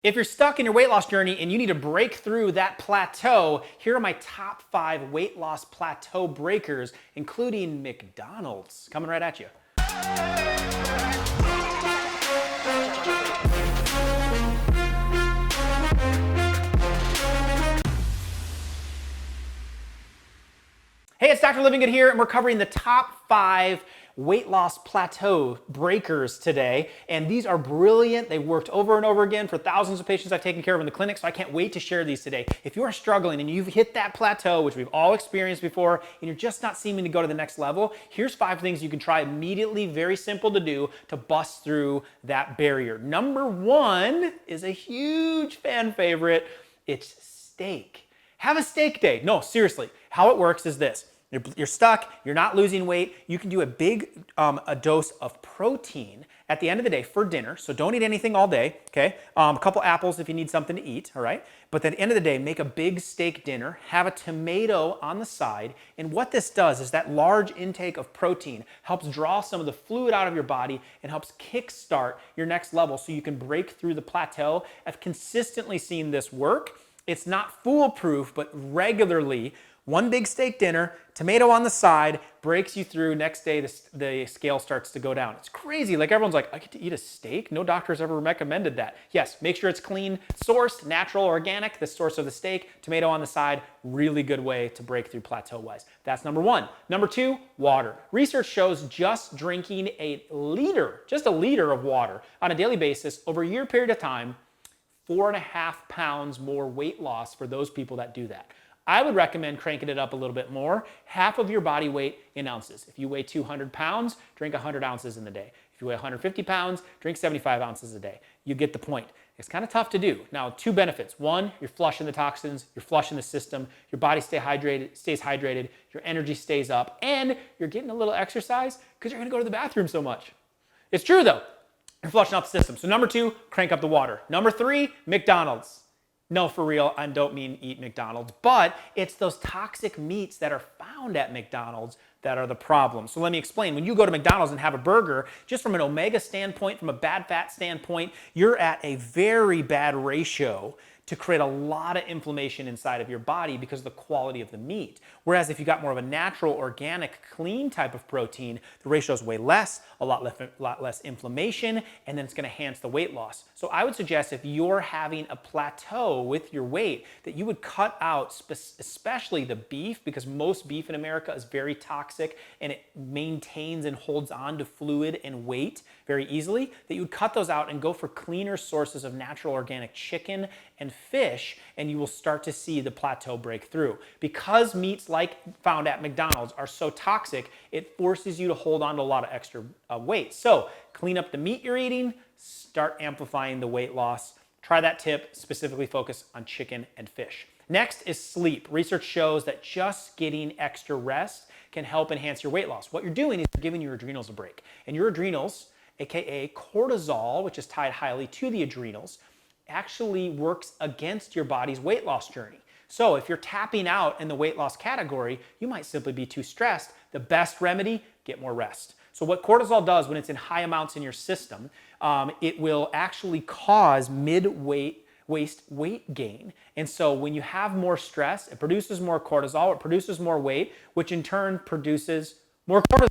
If you're stuck in your weight loss journey and you need to break through that plateau, here are my top 5 weight loss plateau breakers, including McDonald's. Coming right at you. Hey, it's Dr. Livingood here, and we're covering the top 5 weight loss plateau breakers today. And these are brilliant. They've worked over and over again for thousands of patients I've taken care of in the clinic, so I can't wait to share these today. If you are struggling and you've hit that plateau, which we've all experienced before, and you're just not seeming to go to the next level, here's 5 things you can try immediately, very simple to do, to bust through that barrier. Number 1 is a huge fan favorite. It's steak. Have a steak day. No, seriously. How it works is this. You're stuck, you're not losing weight, you can do a big a dose of protein at the end of the day for dinner, so don't eat anything all day, okay? A couple apples if you need something to eat, all right? But at the end of the day, make a big steak dinner, have a tomato on the side, and what this does is that large intake of protein helps draw some of the fluid out of your body and helps kickstart your next level so you can break through the plateau. I've consistently seen this work. It's not foolproof, but regularly, one big steak dinner, tomato on the side, breaks you through. Next day, the scale starts to go down. It's crazy. Like everyone's like, I get to eat a steak? No doctor has ever recommended that. Yes, make sure it's clean, sourced, natural, organic, the source of the steak, tomato on the side, really good way to break through plateau-wise. That's number 1. Number 2, water. Research shows just drinking just a liter of water on a daily basis over a year period of time, 4.5 pounds more weight loss for those people that do that. I would recommend cranking it up a little bit more, half of your body weight in ounces. If you weigh 200 pounds, drink 100 ounces in the day. If you weigh 150 pounds, drink 75 ounces a day. You get the point. It's kind of tough to do. Now, 2 benefits. 1, you're flushing the toxins, you're flushing the system, your body stays hydrated, your energy stays up, and you're getting a little exercise because you're gonna go to the bathroom so much. It's true though. You're flushing out the system. So number 2, crank up the water. Number 3, McDonald's. No, for real, I don't mean eat McDonald's, but it's those toxic meats that are found at McDonald's that are the problem. So let me explain. When you go to McDonald's and have a burger, just from an omega standpoint, from a bad fat standpoint, you're at a very bad ratio to create a lot of inflammation inside of your body because of the quality of the meat. Whereas if you got more of a natural, organic, clean type of protein, the ratio is way less, a lot less inflammation, and then it's gonna enhance the weight loss. So I would suggest if you're having a plateau with your weight, that you would cut out especially the beef, because most beef in America is very toxic and it maintains and holds on to fluid and weight very easily, that you would cut those out and go for cleaner sources of natural organic chicken and fish, and you will start to see the plateau break through. Because meats like found at McDonald's are so toxic, it forces you to hold on to a lot of extra weight. So clean up the meat you're eating, start amplifying the weight loss. Try that tip, specifically focus on chicken and fish. Next is sleep. Research shows that just getting extra rest can help enhance your weight loss. What you're doing is you're giving your adrenals a break. And your adrenals, aka cortisol, which is tied highly to the adrenals, actually works against your body's weight loss journey. So if you're tapping out in the weight loss category, you might simply be too stressed. The best remedy, get more rest. So what cortisol does when it's in high amounts in your system, it will actually cause waist weight gain. And so when you have more stress, it produces more cortisol, it produces more weight, which in turn produces more cortisol.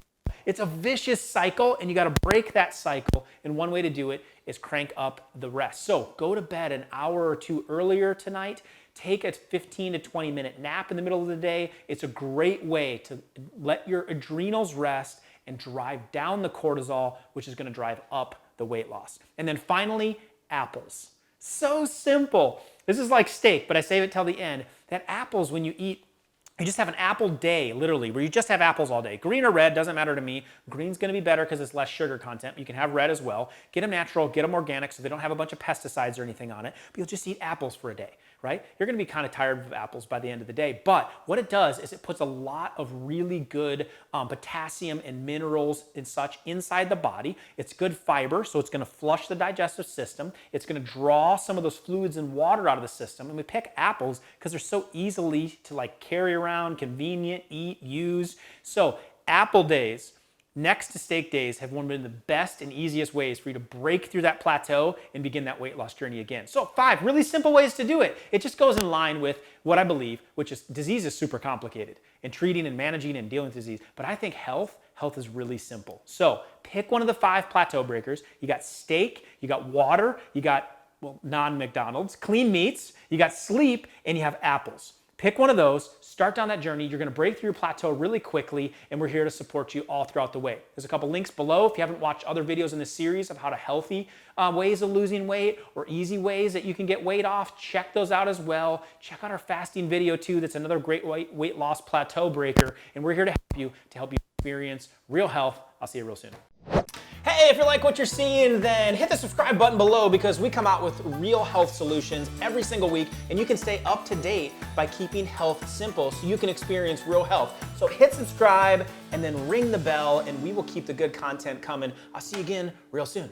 It's a vicious cycle, and you got to break that cycle. And one way to do it is crank up the rest. So go to bed an hour or 2 earlier tonight. Take a 15 to 20 minute nap in the middle of the day. It's a great way to let your adrenals rest and drive down the cortisol, which is going to drive up the weight loss. And then finally, apples. So simple. This is like steak, but I save it till the end. That apples, when you eat, you just have an apple day, literally, where you just have apples all day. Green or red, doesn't matter to me. Green's gonna be better because it's less sugar content. You can have red as well. Get them natural, get them organic so they don't have a bunch of pesticides or anything on it, but you'll just eat apples for a day, right? You're gonna be kind of tired of apples by the end of the day, but what it does is it puts a lot of really good potassium and minerals and such inside the body. It's good fiber, so it's gonna flush the digestive system. It's gonna draw some of those fluids and water out of the system, and we pick apples because they're so easily to like carry around, convenient, eat, use. So apple days, next to steak days have one of the best and easiest ways for you to break through that plateau and begin that weight loss journey again. So 5 really simple ways to do it. It just goes in line with what I believe, which is disease is super complicated and treating and managing and dealing with disease. But I think health is really simple. So pick one of the 5 plateau breakers. You got steak, you got water, you got non-McDonald's, clean meats, you got sleep, and you have apples. Pick one of those, start down that journey. You're gonna break through your plateau really quickly, and we're here to support you all throughout the way. There's a couple links below if you haven't watched other videos in this series of how to healthy ways of losing weight or easy ways that you can get weight off. Check those out as well. Check out our fasting video too. That's another great weight loss plateau breaker, and we're here to help you experience real health. I'll see you real soon. Hey, if you like what you're seeing, then hit the subscribe button below because we come out with real health solutions every single week, and you can stay up to date by keeping health simple so you can experience real health. So hit subscribe and then ring the bell, and we will keep the good content coming. I'll see you again real soon.